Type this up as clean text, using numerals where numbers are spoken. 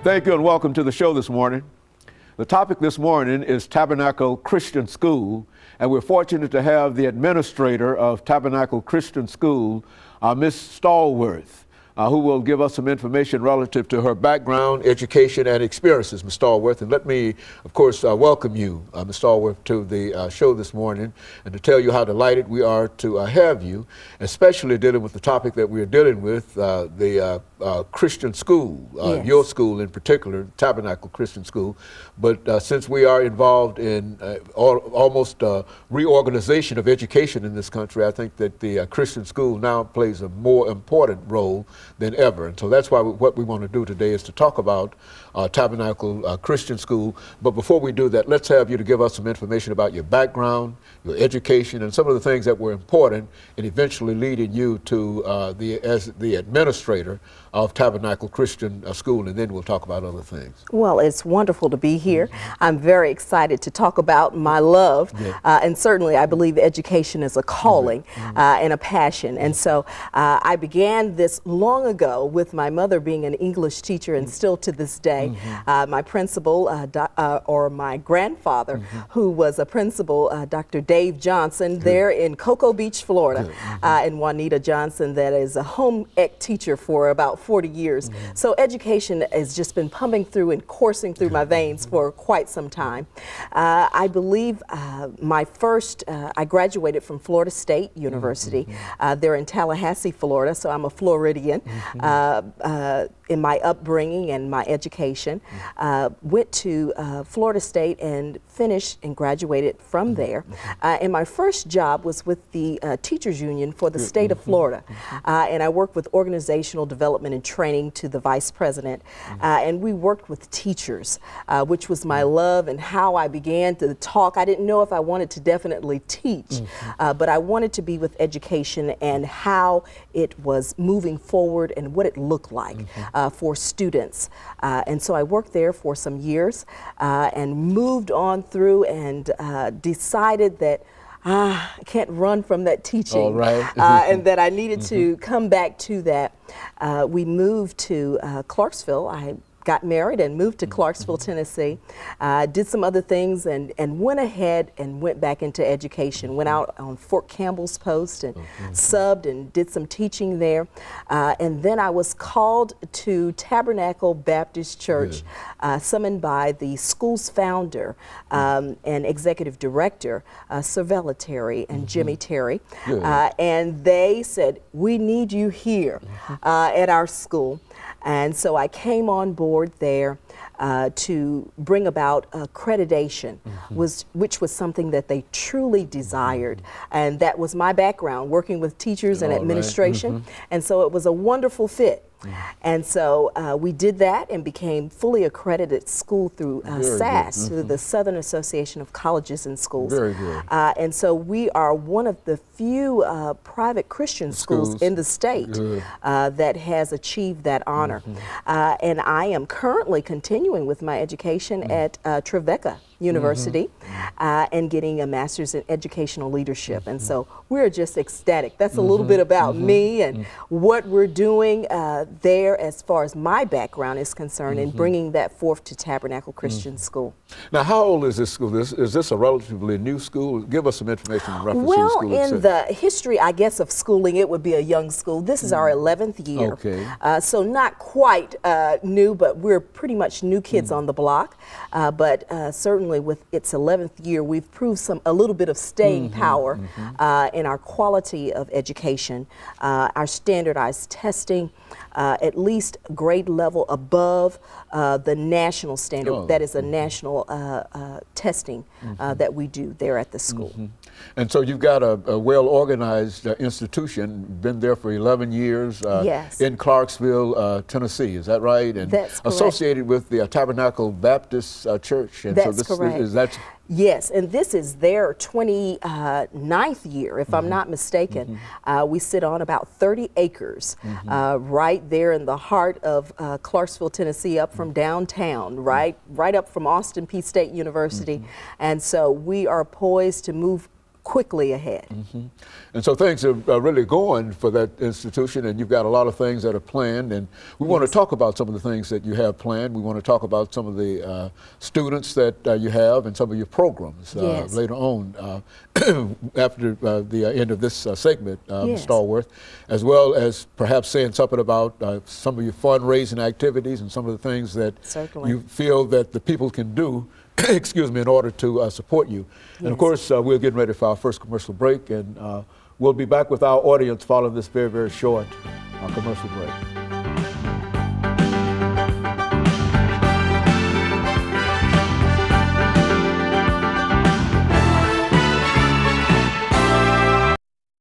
Thank you and welcome to the show this morning. The topic this morning is Tabernacle Christian School, and we're fortunate to have the administrator of Tabernacle Christian School, Miss Stallworth, who will give us some information relative to her background, education, and experiences, Ms. Stallworth. And let me, of course, welcome you, Ms. Stallworth, to the show this morning, and to tell you how delighted we are to have you, especially dealing with the topic that we're dealing with, the Christian school, Yes. Your school in particular, Tabernacle Christian School. But since we are involved in almost reorganization of education in this country, I think that the Christian school now plays a more important role than ever. And so that's why what we want to do today is to talk about Tabernacle Christian School. But before we do that, let's have you to give us some information about your background, your education, and some of the things that were important in eventually leading you to as the administrator of Tabernacle Christian School, and then we'll talk about other things. Well, it's wonderful to be here. I'm very excited to talk about my love, and certainly I believe education is a calling and a passion. And so I began this long ago with my mother being an English teacher, and still to this day. My principal, or my grandfather, who was a principal, Dr. Dave Johnson, there in Cocoa Beach, Florida, and Juanita Johnson, that is a home ec teacher for about 40 years. So education has just been pumping through and coursing through my veins for quite some time. I believe my first, I graduated from Florida State University. They're in Tallahassee, Florida, so I'm a Floridian. In my upbringing and my education, went to Florida State and finished and graduated from there. And my first job was with the Teachers Union for the state of Florida. And I worked with organizational development and training to the vice president. And we worked with teachers, which was my love and how I began to talk. I didn't know if I wanted to definitely teach, but I wanted to be with education and how it was moving forward and what it looked like for students. And so I worked there for some years and moved on through and decided that I can't run from that teaching, and that I needed to come back to that. We moved to Clarksville. I got married and moved to Clarksville, Tennessee, did some other things and went ahead and went back into education, went out on Fort Campbell's Post and subbed and did some teaching there. And then I was called to Tabernacle Baptist Church, summoned by the school's founder and executive director, Cervella Terry and Jimmy Terry. And they said, we need you here at our school. And so I came on board there to bring about accreditation, which was something that they truly desired. And that was my background, working with teachers and administration. And so it was a wonderful fit. And so we did that and became fully accredited school through SAS, through the Southern Association of Colleges and Schools. Very good. And so we are one of the few private Christian schools in the state that has achieved that honor. And I am currently continuing with my education at Trevecca University and getting a master's in educational leadership. And so we're just ecstatic. That's a little bit about me and what we're doing there as far as my background is concerned and bringing that forth to Tabernacle Christian School. Now, how old is this school? Is this a relatively new school? Give us some information in reference to the Well, school in the history, I guess, of schooling, it would be a young school. This is our 11th year. So not quite new, but we're pretty much new kids on the block. But certainly with its 11th year, we've proved a little bit of staying power in our quality of education, our standardized testing, at least grade level above the national standard. That is a national testing that we do there at the school. And so you've got a well-organized institution, been there for 11 years in Clarksville, Tennessee, is that right? And that's correct. Associated with the Tabernacle Baptist Church. And that's so this correct. Is that Yes, and this is their 29th year, if I'm not mistaken. We sit on about 30 acres right there in the heart of Clarksville, Tennessee, up from downtown, right up from Austin Peay State University. And so we are poised to move quickly ahead. And so things are really going for that institution, and you've got a lot of things that are planned, and we want to talk about some of the things that you have planned. We want to talk about some of the students that you have and some of your programs later on after the end of this segment, Ms. Stallworth, as well as perhaps saying something about some of your fundraising activities and some of the things that you feel that the people can do excuse me, in order to support you. And of course, we're getting ready for our first commercial break, and we'll be back with our audience following this very, very short commercial break.